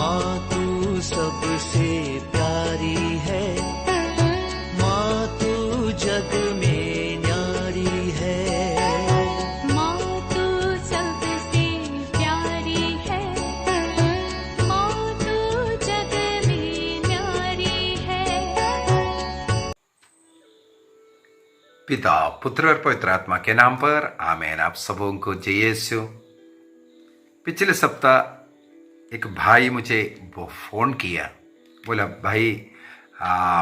माँ तू सबसे प्यारी है, माँ तू जग में न्यारी है। माँ तू सबसे प्यारी है, माँ तू जग में न्यारी है। पिता, पुत्र और पवित्र आत्मा के नाम पर आमीन। आप सबों को जय यीशु। पिछले सप्ताह एक भाई मुझे वो फ़ोन किया, बोला भाई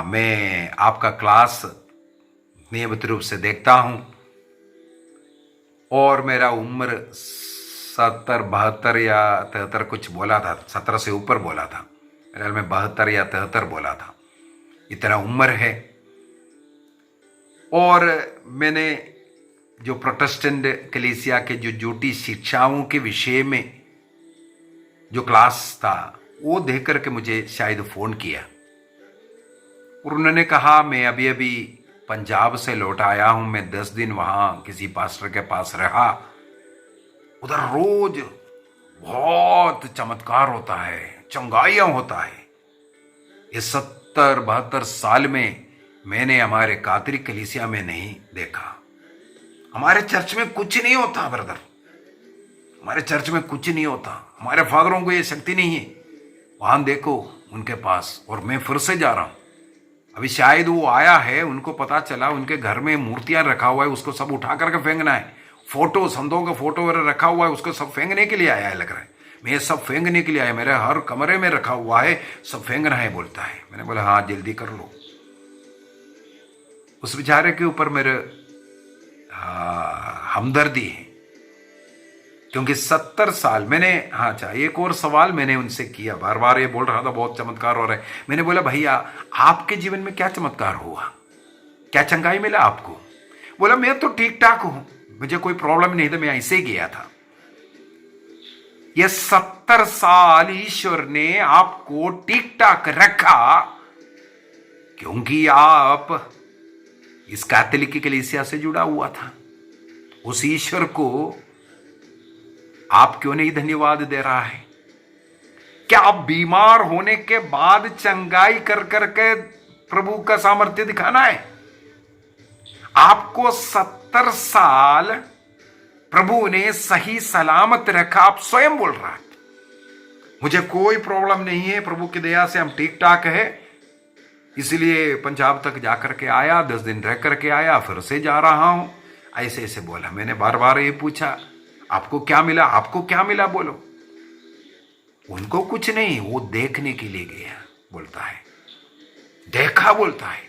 मैं आपका क्लास नियमित रूप से देखता हूँ और मेरा उम्र 70, 72 या 73 कुछ बोला था, 17 से ऊपर बोला था, मेरे ख्याल में 72 या 73 बोला था, इतना उम्र है। और मैंने जो प्रोटेस्टेंट कलीसिया के जो झूठी शिक्षाओं के विषय में जो क्लास था वो देख करके मुझे शायद फ़ोन किया और उन्होंने कहा मैं अभी अभी पंजाब से लौट आया हूँ, मैं 10 दिन वहाँ किसी पास्टर के पास रहा, उधर रोज बहुत चमत्कार होता है, चंगाइयाँ होता है। ये 70-72 साल में मैंने हमारे कातरी कलीसिया में नहीं देखा। हमारे चर्च में कुछ नहीं होता ब्रदर, हमारे चर्च में कुछ नहीं होता, हमारे फादरों को ये शक्ति नहीं है। वहां देखो उनके पास, और मैं फिर से जा रहा हूं। अभी शायद वो आया है, उनको पता चला उनके घर में मूर्तियां रखा हुआ है, उसको सब उठा करके फेंकना है। फोटो, संतों का फोटो वगैरह रखा हुआ है, उसको सब फेंकने के लिए आया है लग रहा है। मैं सब फेंकने के लिए आया, मेरे हर कमरे में रखा हुआ है, सब फेंकना है बोलता है। मैंने बोला हाँ जल्दी कर लो। उस बेचारे के ऊपर मेरे हमदर्दी है, क्योंकि 70 साल मैंने अच्छा एक और सवाल मैंने उनसे किया, बार बार ये बोल रहा था बहुत चमत्कार हो रहा है। मैंने बोला भैया आपके जीवन में क्या चमत्कार हुआ, क्या चंगाई मिला आपको? बोला मैं तो ठीक ठाक हूं, मुझे कोई प्रॉब्लम नहीं था, मैं ऐसे ही गया था। ये 70 साल ईश्वर ने आपको ठीक ठाक रखा क्योंकि आप इस कैथोलिक कलीसिया से जुड़ा हुआ था। उस ईश्वर को आप क्यों नहीं धन्यवाद दे रहा है? क्या आप बीमार होने के बाद चंगाई कर करके प्रभु का सामर्थ्य दिखाना है? आपको 70 साल प्रभु ने सही सलामत रखा, आप स्वयं बोल रहा है मुझे कोई प्रॉब्लम नहीं है, प्रभु की दया से हम ठीक ठाक है, इसलिए पंजाब तक जाकर के आया, 10 दिन रह करके आया, फिर से जा रहा हूं, ऐसे ऐसे बोला। मैंने बार बार ये पूछा आपको क्या मिला, आपको क्या मिला बोलो। उनको कुछ नहीं, वो देखने के लिए गया बोलता है, देखा बोलता है।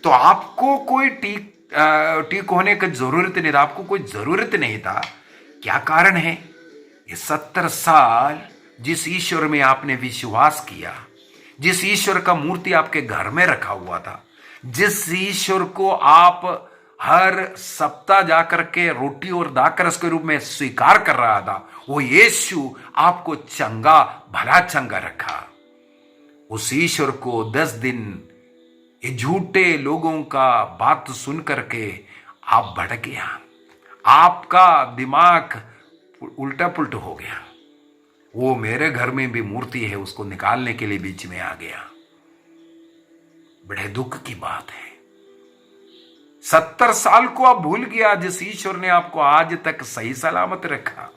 तो आपको कोई ठीक होने की जरूरत नहीं था, आपको कोई जरूरत नहीं था। क्या कारण है? ये 70 साल जिस ईश्वर में आपने विश्वास किया, जिस ईश्वर का मूर्ति आपके घर में रखा हुआ था, जिस ईश्वर को आप हर सप्ताह जाकर के रोटी और दाकरस के रूप में स्वीकार कर रहा था, वो यीशु आपको चंगा भला चंगा रखा। उस ईश्वर को 10 दिन ये झूठे लोगों का बात सुन करके आप भड़क गया, आपका दिमाग उल्टा पुल्ट हो गया। वो मेरे घर में भी मूर्ति है, उसको निकालने के लिए बीच में आ गया। बड़े दुख की बात है। 70 साल को आप भूल गया जिस ईश्वर ने आपको आज तक सही सलामत रखा।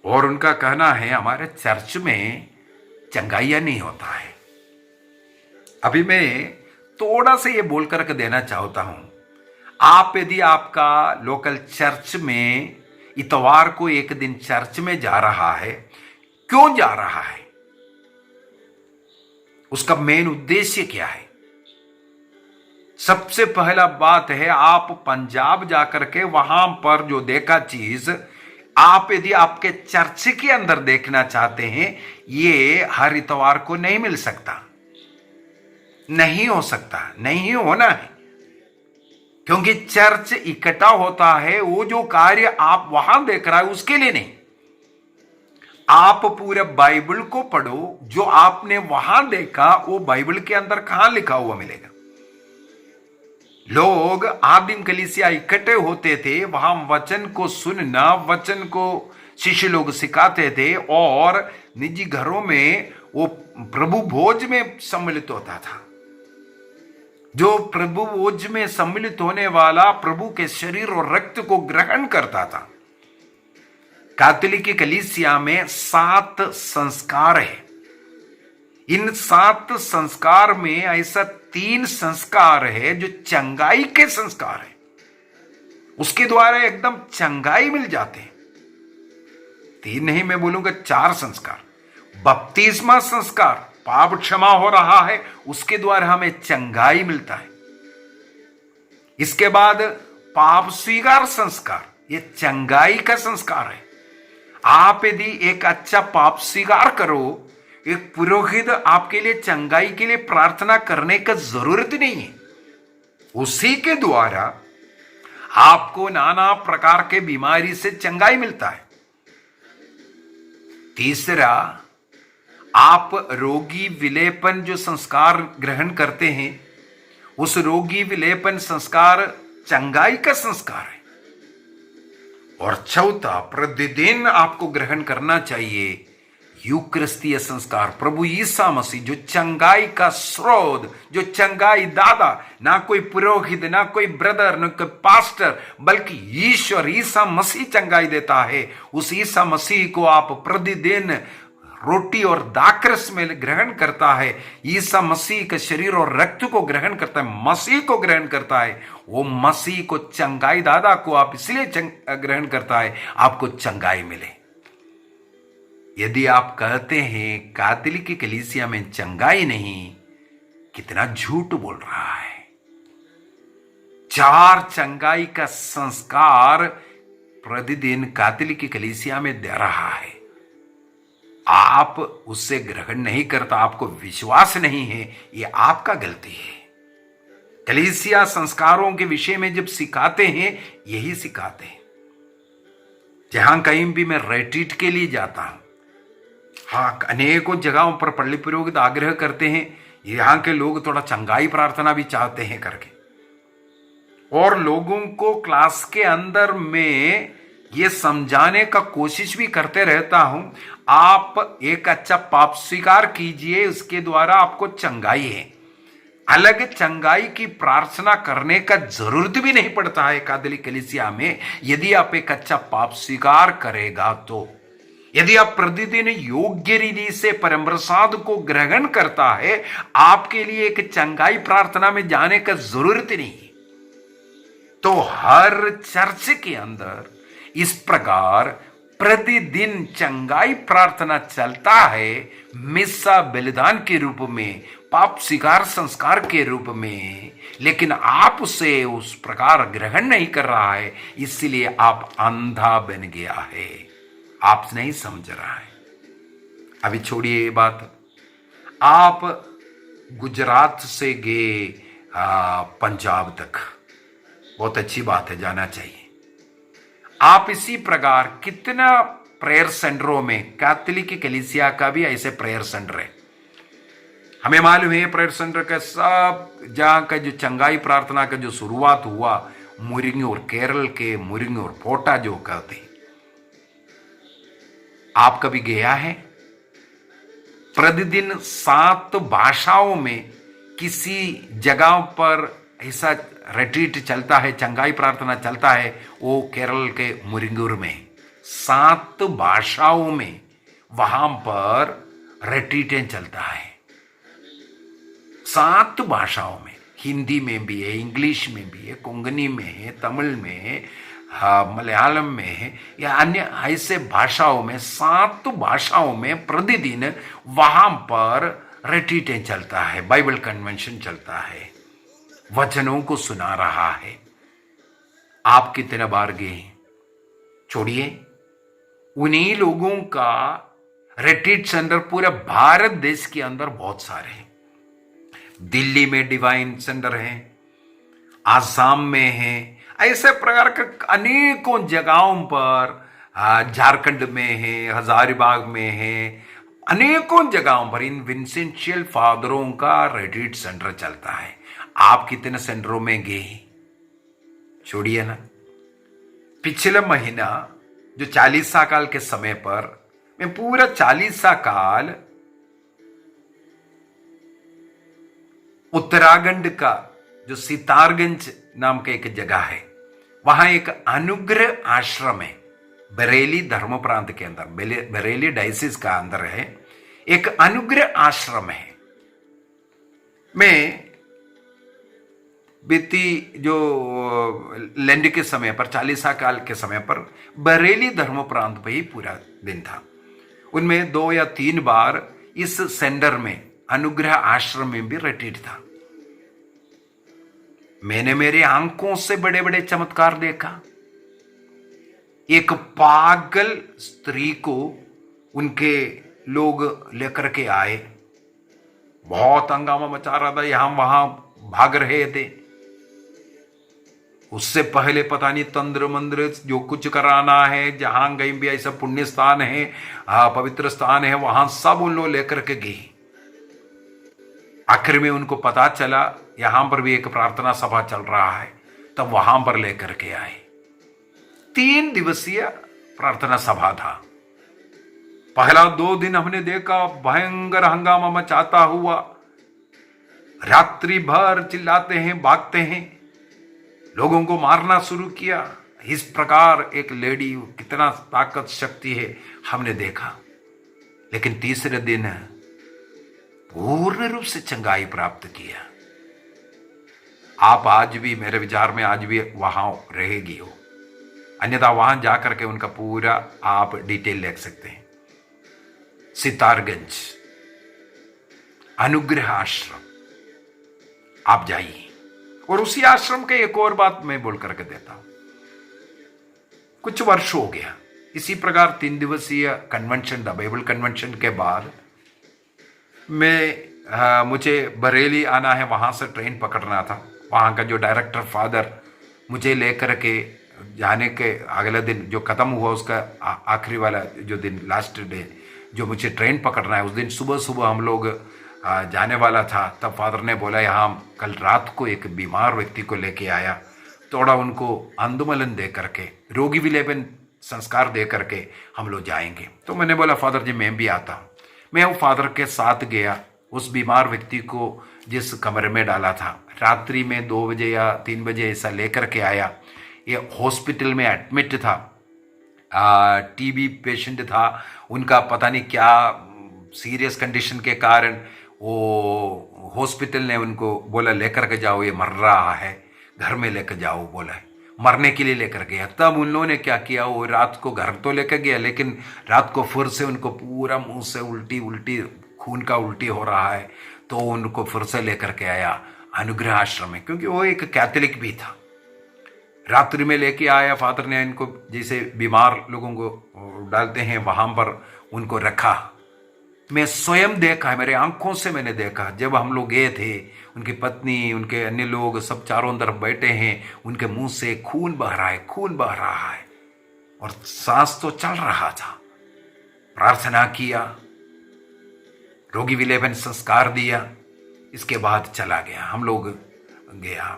और उनका कहना है हमारे चर्च में चंगाइया नहीं होता है। अभी मैं थोड़ा सा ये बोल करके देना चाहता हूं, आप यदि आपका लोकल चर्च में इतवार को एक दिन चर्च में जा रहा है, क्यों जा रहा है, उसका मेन उद्देश्य क्या है? सबसे पहला बात है आप पंजाब जाकर के वहां पर जो देखा चीज आप यदि आपके चर्च के अंदर देखना चाहते हैं, ये हर इतवार को नहीं मिल सकता, नहीं हो सकता, नहीं होना है। क्योंकि चर्च इकट्ठा होता है, वो जो कार्य आप वहां देख रहा है उसके लिए नहीं। आप पूरे बाइबल को पढ़ो, जो आपने वहां देखा वो बाइबल के अंदर कहां लिखा हुआ मिलेगा। लोग आदिम कलीसिया इकट्ठे होते थे, वहां वचन को सुनना, वचन को शिष्य लोग सिखाते थे और निजी घरों में वो प्रभु भोज में सम्मिलित होता था। जो प्रभु भोज में सम्मिलित होने वाला प्रभु के शरीर और रक्त को ग्रहण करता था। कैथोलिक कलीसिया में 7 संस्कार है। इन 7 संस्कार में ऐसा 3 संस्कार है जो चंगाई के संस्कार है, उसके द्वारा एकदम चंगाई मिल जाते हैं। 3 नहीं, मैं बोलूंगा 4 संस्कार। बपतिस्मा संस्कार, पाप क्षमा हो रहा है, उसके द्वारा हमें चंगाई मिलता है। इसके बाद पाप स्वीकार संस्कार, ये चंगाई का संस्कार है। आप यदि एक अच्छा पाप स्वीकार करो, एक पुरोहित आपके लिए चंगाई के लिए प्रार्थना करने का जरूरत नहीं है, उसी के द्वारा आपको नाना प्रकार के बीमारी से चंगाई मिलता है। तीसरा, आप रोगी विलेपन जो संस्कार ग्रहण करते हैं, उस रोगी विलेपन संस्कार चंगाई का संस्कार है। और चौथा, प्रतिदिन आपको ग्रहण करना चाहिए यूक्रिस्तीय संस्कार, प्रभु ईसा मसीह जो चंगाई का स्रोत, जो चंगाई दादा, ना कोई पुरोहित, ना कोई ब्रदर, ना कोई पास्टर, बल्कि ईश्वर ईसा मसीह चंगाई देता है। उस ईसा मसीह को आप प्रतिदिन रोटी और दाखरस में ग्रहण करता है, ईसा मसीह के शरीर और रक्त को ग्रहण करता है, मसीह को ग्रहण करता है, वो मसीह को चंगाई दादा को आप इसलिए ग्रहण करता है आपको चंगाई मिले। यदि आप कहते हैं कैथोलिक कलीसिया में चंगाई नहीं, कितना झूठ बोल रहा है। 4 चंगाई का संस्कार प्रतिदिन कैथोलिक कलीसिया में दे रहा है, आप उससे ग्रहण नहीं करता, आपको विश्वास नहीं है, ये आपका गलती है। कलीसिया संस्कारों के विषय में जब सिखाते हैं, यही सिखाते हैं। जहां कहीं भी मैं रिट्रीट के लिए जाता हूं, हाँ, अनेकों जगहों पर पल्ली पुरोहित आग्रह करते हैं, यहाँ के लोग थोड़ा चंगाई प्रार्थना भी चाहते हैं करके, और लोगों को क्लास के अंदर में ये समझाने का कोशिश भी करते रहता हूं, आप एक अच्छा पाप स्वीकार कीजिए, उसके द्वारा आपको चंगाई है। अलग चंगाई की प्रार्थना करने का जरूरत भी नहीं पड़ता है कैथोलिक कलीसिया में। यदि आप एक अच्छा पाप स्वीकार करेगा तो, यदि आप प्रतिदिन योग्य रीति से परम प्रसाद को ग्रहण करता है, आपके लिए एक चंगाई प्रार्थना में जाने का जरूरत नहीं। तो हर चर्च के अंदर इस प्रकार प्रतिदिन चंगाई प्रार्थना चलता है, मिस्सा बलिदान के रूप में, पाप स्वीकार संस्कार के रूप में, लेकिन आप उसे उस प्रकार ग्रहण नहीं कर रहा है, इसलिए आप अंधा बन गया है, आप नहीं समझ रहा है। अभी छोड़िए ये बात, आप गुजरात से गए पंजाब तक, बहुत अच्छी बात है, जाना चाहिए। आप इसी प्रकार कितना प्रेयर सेंटरों में, कैथोलिक कलीसिया का भी ऐसे प्रेयर सेंटर है, हमें मालूम है प्रेयर सेंटर का सब जहां का जो चंगाई प्रार्थना का जो शुरुआत हुआ, मुरिंगूर, केरल के मुरिंगूर फोटा जो कहते हैं, आप कभी गया है? प्रतिदिन 7 भाषाओं में किसी जगह पर ऐसा रिट्रीट चलता है, चंगाई प्रार्थना चलता है, वो केरल के मुरिंगूर में 7 भाषाओं में वहां पर रिट्रीटें चलता है। 7 भाषाओं में, हिंदी में भी है, इंग्लिश में भी है, कोंकणी में है, तमिल में है, मलयालम में है, या अन्य ऐसे भाषाओं में, 7 भाषाओं में प्रतिदिन वहां पर रिट्रीटें चलता है, बाइबल कन्वेंशन चलता है, वचनों को सुना रहा है। आप कितने बार गए? छोड़िए, उन्हीं लोगों का रिट्रीट सेंटर पूरे भारत देश के अंदर बहुत सारे हैं। दिल्ली में डिवाइन सेंटर है, आसाम में है, ऐसे प्रकार के अनेकों जगहों पर, झारखंड में है, हजारीबाग में है, अनेकों जगहों पर इन विंसेंशियल फादरों का रिट्रीट सेंटर चलता है। आप कितने सेंटरों में गए? छोड़िए ना, पिछले महीना जो 40 काल के समय पर मैं पूरा 40 काल उत्तराखंड का जो सितारगंज नाम का एक जगह है, वहां एक अनुग्रह आश्रम है, बरेली धर्म प्रांत के अंदर, बरेली डायसिस का अंदर है एक अनुग्रह आश्रम है। मैं बीती जो लैंड के समय पर 40 काल के समय पर बरेली धर्म प्रांत पे ही पूरा दिन था। उनमें 2 या 3 बार इस सेंटर में अनुग्रह आश्रम में भी रिट्रीट था। मैंने मेरे आंखों से बड़े बड़े चमत्कार देखा। एक पागल स्त्री को उनके लोग लेकर के आए, बहुत हंगामा मचा रहा था, यहां वहां भाग रहे थे। उससे पहले पता नहीं तंत्र मंत्र जो कुछ कराना है, जहां कहीं भी ऐसा पुण्य स्थान है, पवित्र स्थान है, वहां सब उन लोग लेकर के गए। आखिर में उनको पता चला यहां पर भी एक प्रार्थना सभा चल रहा है, तब वहां पर लेकर के आए। 3 दिवसीय प्रार्थना सभा था। पहला 2 दिन हमने देखा भयंकर हंगामा मचाता हुआ, रात्रि भर चिल्लाते हैं, भागते हैं, लोगों को मारना शुरू किया। इस प्रकार एक लेडी, कितना ताकत शक्ति है हमने देखा। लेकिन तीसरे दिन पूर्ण रूप से चंगाई प्राप्त किया। आप आज भी, मेरे विचार में आज भी वहां रहेगी हो, अन्यथा वहां जाकर के उनका पूरा आप डिटेल देख सकते हैं। सितारगंज अनुग्रह आश्रम, आप जाइए। और उसी आश्रम के एक और बात मैं बोल करके देता हूं। कुछ वर्ष हो गया, इसी प्रकार 3 दिवसीय कन्वेंशन था, बाइबल कन्वेंशन के बाद मुझे बरेली आना है, वहां से ट्रेन पकड़ना था। वहां का जो डायरेक्टर फादर मुझे लेकर के जाने के अगले दिन जो खत्म हुआ, उसका आखिरी वाला जो दिन, लास्ट डे जो मुझे ट्रेन पकड़ना है, उस दिन सुबह सुबह हम लोग जाने वाला था। तब फादर ने बोला यहाँ कल रात को एक बीमार व्यक्ति को लेके आया, थोड़ा उनको अंदुमलन दे करके, रोगी विलेपन संस्कार दे करके हम लोग जाएंगे। तो मैंने बोला फादर जी मैं भी आता हूँ। मैं वो फादर के साथ गया। उस बीमार व्यक्ति को जिस कमरे में डाला था, रात्रि में 2 बजे या 3 बजे ऐसा लेकर के आया। ये हॉस्पिटल में एडमिट था, टीबी पेशेंट था, उनका पता नहीं क्या सीरियस कंडीशन के कारण वो हॉस्पिटल ने उनको बोला लेकर के जाओ, ये मर रहा है, घर में लेकर जाओ बोला है। मरने के लिए लेकर गया। तब उन लोगों ने क्या किया, वो रात को घर तो लेकर गया, लेकिन रात को फिर से उनको पूरा मुंह से उल्टी खून का उल्टी हो रहा है, तो उनको फिर से लेकर के आया अनुग्रह आश्रम में, क्योंकि वो एक कैथोलिक भी था। रात्रि में लेके आया फादर ने, इनको जैसे बीमार लोगों को डालते हैं वहां पर उनको रखा। मैं स्वयं देखा है, मेरे आंखों से मैंने देखा। जब हम लोग गए थे, उनकी पत्नी, उनके अन्य लोग सब चारों तरफ बैठे हैं, उनके मुंह से खून बह रहा है, खून बह रहा है, और सांस तो चल रहा था। प्रार्थना किया, रोगी विलेपन संस्कार दिया, इसके बाद चला गया। हम लोग गया।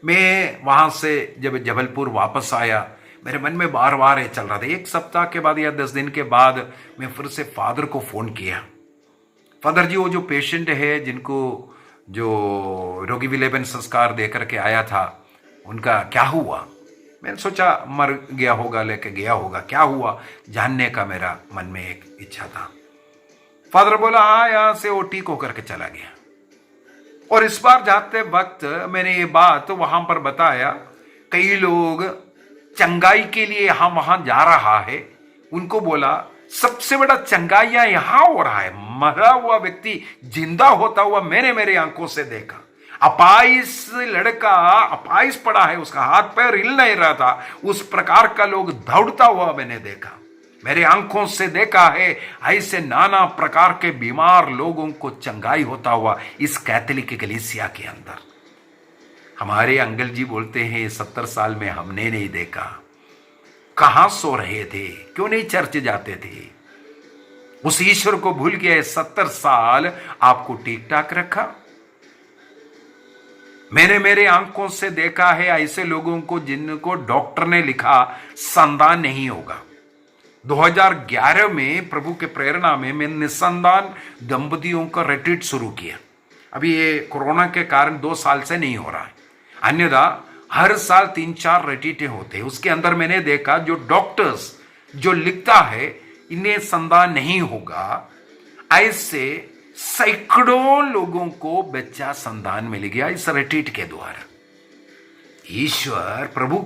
मैं वहां से जब जबलपुर वापस आया, मेरे मन में बार बार ये चल रहा था। 1 सप्ताह के बाद या 10 दिन के बाद मैं फिर से फादर को फोन किया, फादर जी वो जो पेशेंट है जिनको जो रोगी विलेपन संस्कार दे करके आया था, उनका क्या हुआ? मैंने सोचा मर गया होगा, लेके गया होगा, क्या हुआ जानने का मेरा मन में एक इच्छा था। फादर बोला हाँ यहां से वो ठीक होकर के चला गया। और इस बार जाते वक्त मैंने ये बात वहां पर बताया। कई लोग चंगाई के लिए यहां वहां जा रहा है, उनको बोला सबसे बड़ा चंगाइया यहां हो रहा है। मरा हुआ व्यक्ति जिंदा होता हुआ मैंने मेरे आंखों से देखा। अपाइस लड़का अपाइस पड़ा है, उसका हाथ पैर हिल नहीं रहा था, उस प्रकार का लोग दौड़ता हुआ मैंने देखा, मेरे आंखों से देखा है। ऐसे नाना प्रकार के बीमार लोगों को चंगाई होता हुआ इस कैथोलिक कलीसिया के अंदर। हमारे अंकल जी बोलते हैं 70 साल में हमने नहीं देखा। कहां सो रहे थे, क्यों नहीं चर्च जाते थे? उस ईश्वर को भूल गए। 70 साल आपको ठीक ठाक रखा। मैंने मेरे आंखों से देखा है ऐसे लोगों को जिनको डॉक्टर ने लिखा संतान नहीं होगा, 2011 में प्रभु के प्रेरणा में मैं निसंतान दंपतियों का रिट्रीट शुरू किया। अभी ये कोरोना के कारण 2 साल से नहीं हो रहा है, अन्यथा हर साल 3-4 रिट्रीटें होते हैं। उसके अंदर मैंने देखा जो डॉक्टर्स जो लिखता है इन्हें संतान नहीं होगा, ऐसे सैकड़ों लोगों को बच्चा संतान मिल गया इस रिट्रीट के द्वारा। ईश्वर प्रभु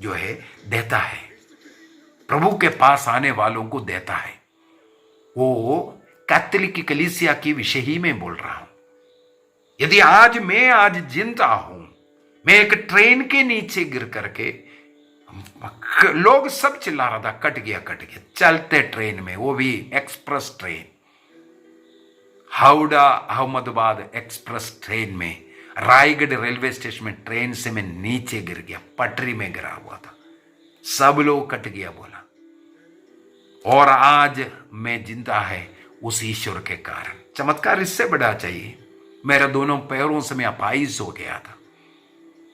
जो है देता है, प्रभु के पास आने वालों को देता है। वो कैथोलिक कलीसिया की विषय ही में बोल रहा हूं। यदि मैं आज जिंदा हूं, मैं एक ट्रेन के नीचे गिर करके, लोग सब चिल्ला रहा था कट गया चलते ट्रेन में, वो भी express train, Howrah Ahmedabad express train में, रायगढ़ रेलवे स्टेशन में ट्रेन से मैं नीचे गिर गया, पटरी में गिरा हुआ था, सब लोग कट गया बोला। और आज मैं जिंदा है उस ईश्वर के कारण। चमत्कार इससे बड़ा चाहिए। मेरे दोनों पैरों से मैं अपाहिज हो गया था,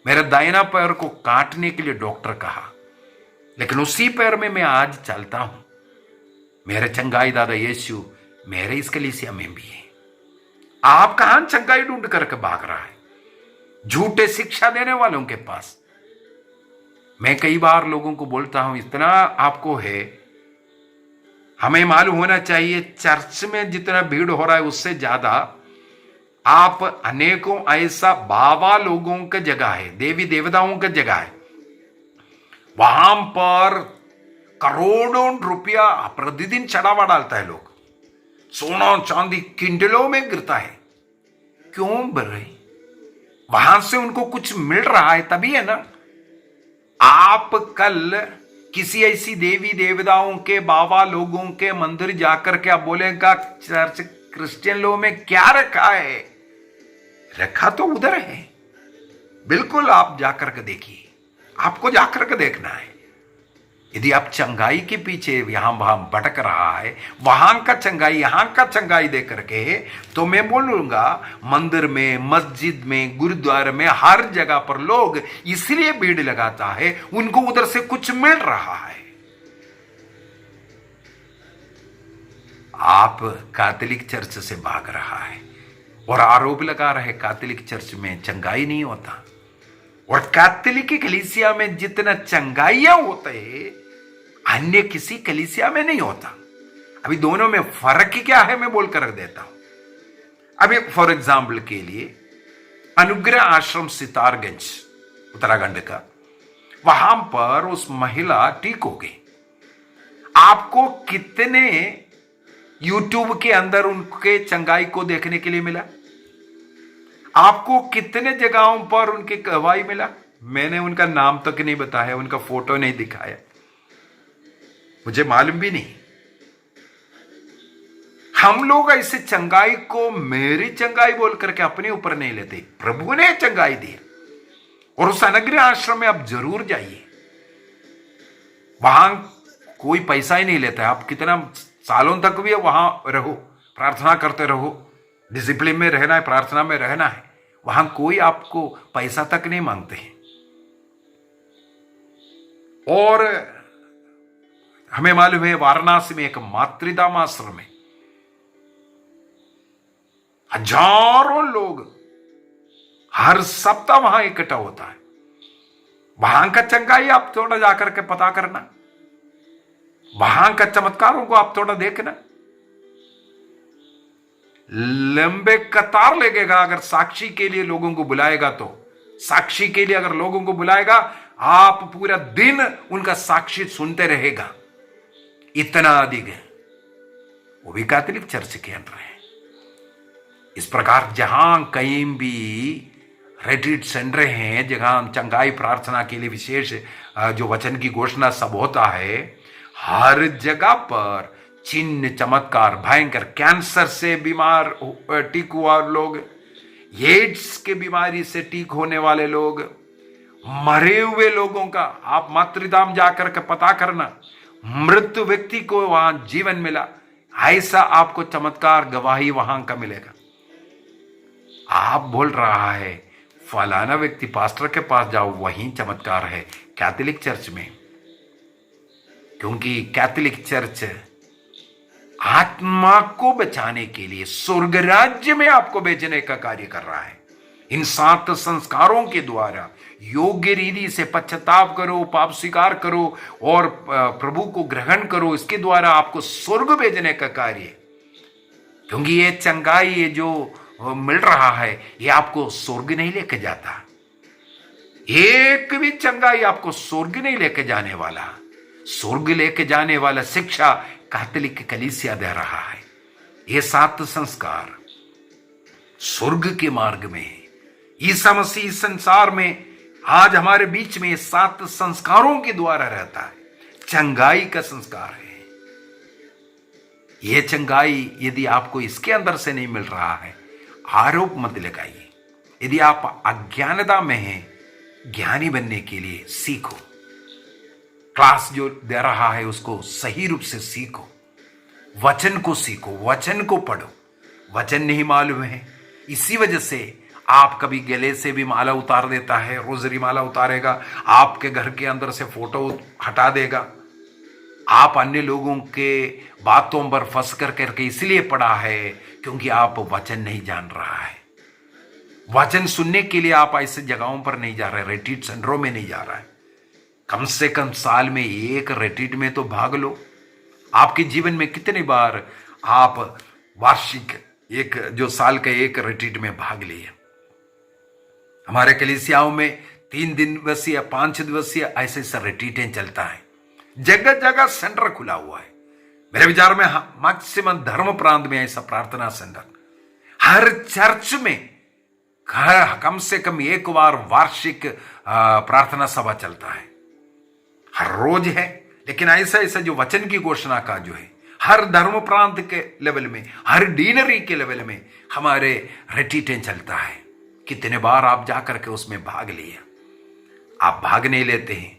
मेरे दाहिना पैर को काटने के लिए डॉक्टर कहा, लेकिन उसी पैर में मैं आज चलता हूं। मेरे चंगाई दादा यीशु मेरे इस कलीसिया में भी है। आप कहां चंगाई ढूंढ करके भाग रहा है झूठे शिक्षा देने वालों के पास? मैं कई बार लोगों को बोलता हूं, इतना आपको है, हमें मालूम होना चाहिए चर्च में जितना भीड़ हो रहा है उससे ज्यादा आप अनेकों ऐसा बाबा लोगों का जगह है, देवी देवताओं का जगह है, वहां पर करोड़ों रुपया प्रतिदिन चढ़ावा डालता है लोग, सोना चांदी किंडलों में गिरता है। क्यों भाई? वहां से उनको कुछ मिल रहा है तभी है ना। आप कल किसी ऐसी देवी देवताओं के बाबा लोगों के मंदिर जाकर के आप बोलेगा चर्च क्रिश्चियन लोगों में क्या रखा है? रखा तो उधर है, बिल्कुल आप जाकर के देखिए, आपको जाकर के देखना है। यदि आप चंगाई के पीछे यहां वहां भटक रहा है, वहां का चंगाई यहां का चंगाई दे करके, तो मैं बोलूंगा मंदिर में, मस्जिद में, गुरुद्वारे में, हर जगह पर लोग इसलिए भीड़ लगाता है, उनको उधर से कुछ मिल रहा है। आप कैथोलिक चर्च से भाग रहा है और आरोप लगा रहे कैथोलिक चर्च में चंगाई नहीं होता, और कैथोलिक कलीसिया में जितना चंगाइयां होते हैं अन्य किसी कलीसिया में नहीं होता। अभी दोनों में फर्क क्या है मैं बोलकर रख देता हूं। अभी फॉर एग्जाम्पल के लिए अनुग्रह आश्रम सितारगंज उत्तराखंड का, वहां पर उस महिला ठीक हो गई। आपको कितने यूट्यूब के अंदर उनके चंगाई को देखने के लिए मिला? आपको कितने जगहों पर उनके गवाही मिला? मैंने उनका नाम तक नहीं बताया, उनका फोटो नहीं दिखाया, मुझे मालूम भी नहीं। हम लोग ऐसे चंगाई को मेरी चंगाई बोल करके अपने ऊपर नहीं लेते, प्रभु ने चंगाई दी। और उस अनुग्रह आश्रम में आप जरूर जाइए, वहां कोई पैसा ही नहीं लेता। आप कितना सालों तक भी वहां रहो, प्रार्थना करते रहो, डिसिप्लिन में रहना है, प्रार्थना में रहना है, वहां कोई आपको पैसा तक नहीं मांगते हैं। और हमें मालूम है वाराणसी में एक मातृधाम आश्रम है, हजारों लोग हर सप्ताह वहां इकट्ठा होता है। वहां का चंगाई आप थोड़ा जाकर के पता करना, वहां का चमत्कारों को आप थोड़ा देखना। लंबे कतार लगेगा अगर साक्षी के लिए लोगों को बुलाएगा, तो साक्षी के लिए अगर लोगों को बुलाएगा, आप पूरा दिन उनका साक्षी सुनते रहेगा, इतना अधिक है। वो भी कैथोलिक चर्च के अंदर है। इस प्रकार जहां कहीं भी रिट्रीट सेंटर हैं, जहां चंगाई प्रार्थना के लिए विशेष जो वचन की घोषणा सब होता है, हर जगह पर चिन्ह चमत्कार, भयंकर कैंसर से बीमार ठीक हुआ लोग, एड्स के बीमारी से ठीक होने वाले लोग, मरे हुए लोगों का आप मातृधाम जाकर के पता करना, मृत व्यक्ति को वहां जीवन मिला, ऐसा आपको चमत्कार गवाही वहां का मिलेगा। आप बोल रहा है फलाना व्यक्ति पास्टर के पास जाओ, वहीं चमत्कार है कैथोलिक चर्च में। क्योंकि कैथोलिक चर्च आत्मा को बचाने के लिए स्वर्ग राज्य में आपको भेजने का कार्य कर रहा है। इन 7 संस्कारों के द्वारा योग्य रीति से पश्चाताप करो, पाप स्वीकार करो और प्रभु को ग्रहण करो, इसके द्वारा आपको स्वर्ग भेजने का कार्य। क्योंकि ये चंगाई, ये जो मिल रहा है, ये आपको स्वर्ग नहीं लेके जाता। एक भी चंगाई आपको स्वर्ग नहीं लेके जाने वाला। स्वर्ग लेके जाने वाला शिक्षा कैथोलिक कलीसिया दे रहा है। ये 7 संस्कार स्वर्ग के मार्ग में, ईसा मसीह संसार में आज हमारे बीच में 7 संस्कारों के द्वारा रहता है। चंगाई का संस्कार है। यह चंगाई यदि आपको इसके अंदर से नहीं मिल रहा है, आरोप मत लगाइए। यदि आप अज्ञानता में हैं, ज्ञानी बनने के लिए सीखो। क्लास जो दे रहा है उसको सही रूप से सीखो। वचन को सीखो, वचन को पढ़ो। वचन नहीं मालूम है, इसी वजह से आप कभी गले से भी माला उतार देता है, रोजरी माला उतारेगा, आपके घर के अंदर से फोटो हटा देगा। आप अन्य लोगों के बातों पर फंस करके इसलिए पड़ा है क्योंकि आप वचन नहीं जान रहा है। वचन सुनने के लिए आप ऐसे जगहों पर नहीं जा रहे, रिट्रीट सेंटरों में नहीं जा रहा है। कम से कम साल में एक रिट्रीट में तो भाग लो। आपके जीवन में कितनी बार आप वार्षिक एक जो साल का एक रिट्रीट में भाग लिए? हमारे कलीसियाओं में 3 दिवसीय 5 दिवसीय ऐसे ऐसे रिट्रीटें चलता है। जगह जगह सेंटर खुला हुआ है। मेरे विचार में मैक्सिमम धर्म प्रांत में ऐसा प्रार्थना सेंटर, हर चर्च में कम से कम एक बार वार्षिक प्रार्थना सभा चलता है। हर रोज है, लेकिन ऐसा ऐसा जो वचन की घोषणा का जो है, हर धर्म प्रांत के लेवल में, हर डीनरी के लेवल में हमारे रिट्रीटें चलता है। कितने बार आप जाकर के उसमें भाग लिए? आप भाग नहीं लेते हैं।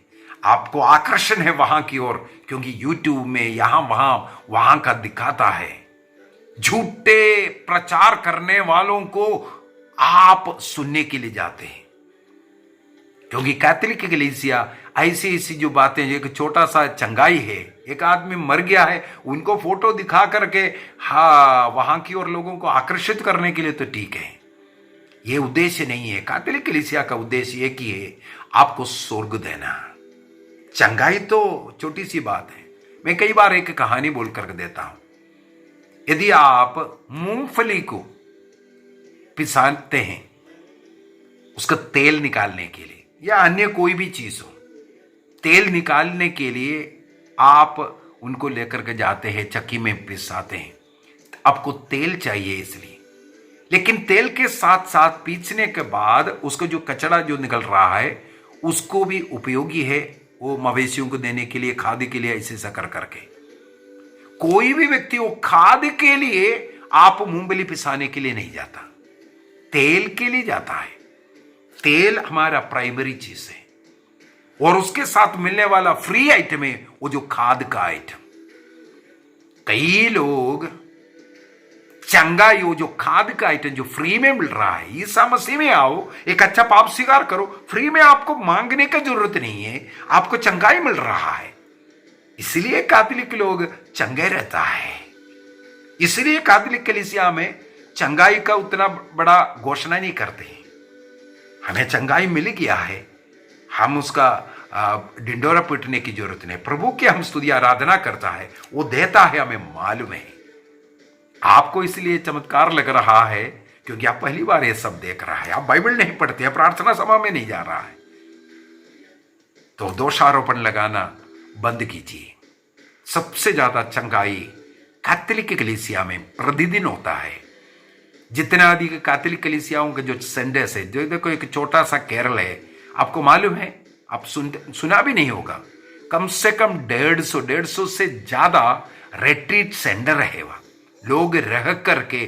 आपको आकर्षण है वहां की ओर, क्योंकि यूट्यूब में यहां वहां का दिखाता है। झूठे प्रचार करने वालों को आप सुनने के लिए जाते हैं, क्योंकि कैथोलिक कलीसिया ऐसी ऐसी जो बातें, एक छोटा सा चंगाई है, एक आदमी मर गया है, उनको फोटो दिखा करके वहां की ओर लोगों को आकर्षित करने के लिए तो ठीक है। ये उद्देश्य नहीं है। कैथोलिक कलीसिया का उद्देश्य एक ही है, आपको स्वर्ग देना। चंगाई तो छोटी सी बात है। मैं कई बार एक कहानी बोल करके देता हूं। यदि आप मूंगफली को पिसाते हैं उसका तेल निकालने के लिए, या अन्य कोई भी चीज हो, तेल निकालने के लिए आप उनको लेकर के जाते हैं, चक्की में पिसाते हैं। आपको तेल चाहिए इसलिए, लेकिन तेल के साथ साथ पीसने के बाद उसका जो कचरा जो निकल रहा है उसको भी उपयोगी है, वो मवेशियों को देने के लिए, खाद के लिए, ऐसे ऐसा कर करके। कोई भी व्यक्ति वो खाद के लिए आप मूंगफली पिसाने के लिए नहीं जाता, तेल के लिए जाता है। तेल हमारा प्राइमरी चीज है, और उसके साथ मिलने वाला फ्री आइटम है वो जो खाद का आइटम। कई लोग चंगाई, वो जो खाद का आइटम जो फ्री में मिल रहा है, ईसा मसीह में आओ, एक अच्छा पाप स्वीकार करो, फ्री में आपको मांगने की जरूरत नहीं है, आपको चंगाई मिल रहा है। इसलिए कैथोलिक लोग चंगे रहता है। इसलिए कैथोलिक कलीसिया में चंगाई का उतना बड़ा घोषणा नहीं करते। हमें चंगाई मिल गया है, हम उसका डिंडोरा पीटने की जरूरत नहीं। प्रभु की हम स्तुति आराधना करता है, वो देता है, हमें मालूम है। आपको इसलिए चमत्कार लग रहा है क्योंकि आप पहली बार ये सब देख रहा है, आप बाइबल नहीं पढ़ते हैं, प्रार्थना सभा में नहीं जा रहा है, तो दोषारोपण लगाना बंद कीजिए। सबसे ज्यादा चंगाई कैथोलिक कलीसिया में प्रतिदिन होता है। जितना अधिक कैथोलिक कलीसियाओं के जो संडेस है, जो देखो एक छोटा सा केरल है, आपको मालूम है, आप सुना भी नहीं होगा, कम से कम 150 से ज्यादा रिट्रीट सेंटर है। वह लोग रह करके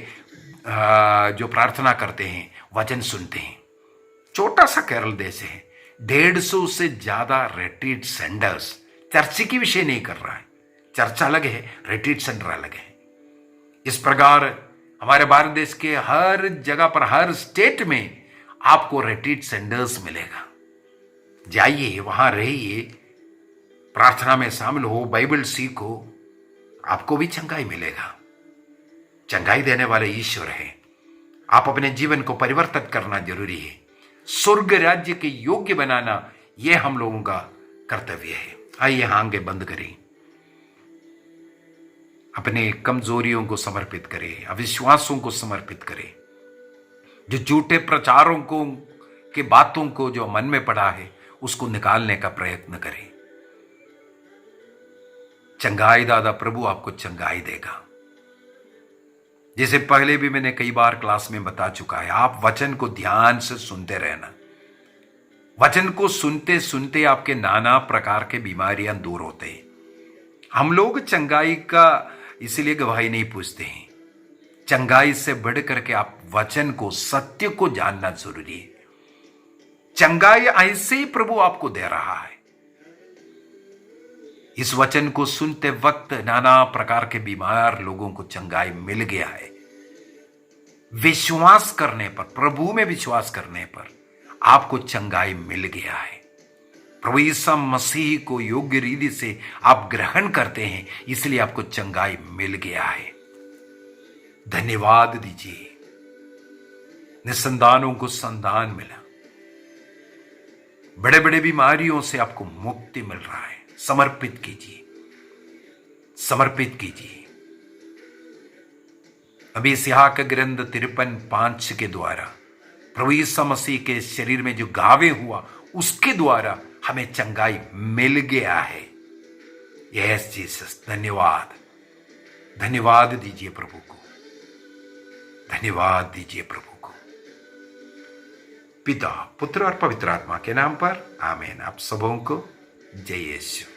जो प्रार्थना करते हैं, वचन सुनते हैं। छोटा सा केरल देश है, 150 से ज्यादा रिट्रीट सेंटर्स। चर्च की विषय नहीं कर रहा है, चर्च अलग है, रिट्रीट सेंटर अलग है। इस प्रकार हमारे भारत देश के हर जगह पर, हर स्टेट में आपको रिट्रीट सेंटर्स मिलेगा। जाइए, वहां रहिए, प्रार्थना में शामिल हो, बाइबल सीखो, आपको भी चंगाई मिलेगा। चंगाई देने वाले ईश्वर है। आप अपने जीवन को परिवर्तित करना जरूरी है। स्वर्ग राज्य के योग्य बनाना यह हम लोगों का कर्तव्य है। आइए आंखें बंद करें, अपने कमजोरियों को समर्पित करें, अविश्वासों को समर्पित करें, जो झूठे प्रचारों को के बातों को जो मन में पड़ा है उसको निकालने का प्रयत्न करें। चंगाई दादा प्रभु आपको चंगाई देगा। जैसे पहले भी मैंने कई बार क्लास में बता चुका है, आप वचन को ध्यान से सुनते रहना। वचन को सुनते सुनते आपके नाना प्रकार के बीमारियां दूर होते हैं। हम लोग चंगाई का इसलिए गवाही नहीं पूछते हैं। चंगाई से बढ़ करके आप वचन को, सत्य को जानना जरूरी है। चंगाई ऐसे ही प्रभु आपको दे रहा है। इस वचन को सुनते वक्त नाना प्रकार के बीमार लोगों को चंगाई मिल गया है। विश्वास करने पर, प्रभु में विश्वास करने पर आपको चंगाई मिल गया है। प्रभु यीशु मसीह को योग्य रीति से आप ग्रहण करते हैं, इसलिए आपको चंगाई मिल गया है। धन्यवाद दीजिए। निसंतानों को संतान मिला, बड़े बड़े बीमारियों से आपको मुक्ति मिल रहा है। समर्पित कीजिए, समर्पित कीजिए। अभी इसहाक ग्रंथ 53:5 के द्वारा प्रभु यीशु मसीह के शरीर में जो घावे हुआ उसके द्वारा हमें चंगाई मिल गया है। यस जीसस, धन्यवाद। धन्यवाद दीजिए प्रभु को, धन्यवाद दीजिए प्रभु को। पिता, पुत्र और पवित्र आत्मा के नाम पर आमीन। आप सबों को जय यीशु।